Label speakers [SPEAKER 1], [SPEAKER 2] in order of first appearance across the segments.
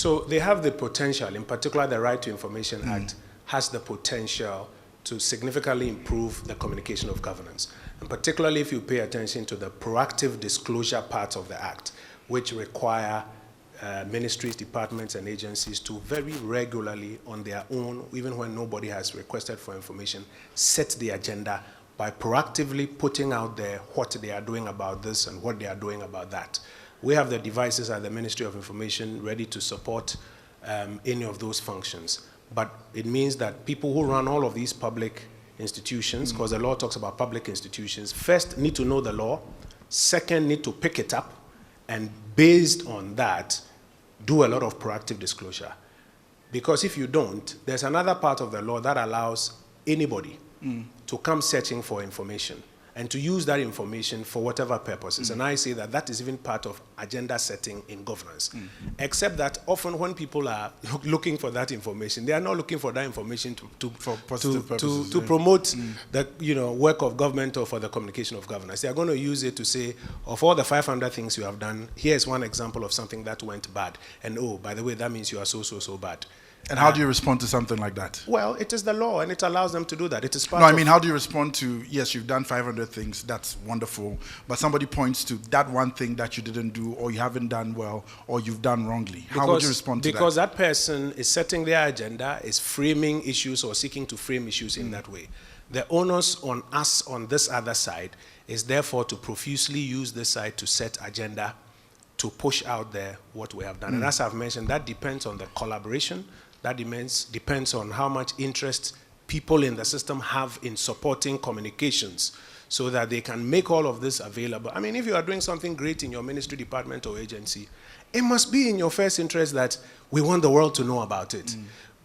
[SPEAKER 1] So they have the potential, in particular the Right to Information Act has the potential to significantly improve the communication of governance. And particularly if you pay attention to the proactive disclosure part of the Act, which require ministries, departments, and agencies to very regularly on their own, even when nobody has requested for information, set the agenda by proactively putting out there what they are doing about this and what they are doing about that. We have the devices at the Ministry of Information ready to support any of those functions. But it means that people who run all of these public institutions, because the law talks about public institutions, first need to know the law, second need to pick it up, and based on that, do a lot of proactive disclosure. Because if you don't, there's another part of the law that allows anybody to come searching for information and to use that information for whatever purposes. And I say that that is even part of agenda setting in governance. Except that often when people are looking for that information, they are not looking for that information to promote the work of government or for the communication of governance. They are going to use it to say, of all the 500 things you have done, here's one example of something that went bad. And oh, by the way, that means you are so bad.
[SPEAKER 2] And how do you respond to something like that?
[SPEAKER 1] Well, it is the law, and it allows them to do that. It is part
[SPEAKER 2] No, I mean, how do you respond to, yes, you've done 500 things, that's wonderful, but somebody points to that one thing that you didn't do, or you haven't done well, or you've done wrongly. How would you respond to that?
[SPEAKER 1] Because that person is setting their agenda, is framing issues or seeking to frame issues in that way. The onus on us on this other side is therefore to profusely use this side to set agenda, to push out there what we have done. And as I've mentioned, that depends on the collaboration. That depends on how much interest people in the system have in supporting communications so that they can make all of this available. I mean, if you are doing something great in your ministry, department, or agency, it must be in your first interest that we want the world to know about it.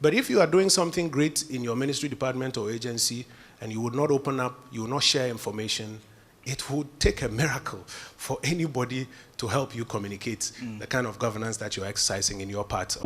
[SPEAKER 1] But if you are doing something great in your ministry, department, or agency, and you would not open up, you will not share information, it would take a miracle for anybody to help you communicate the kind of governance that you're exercising in your part.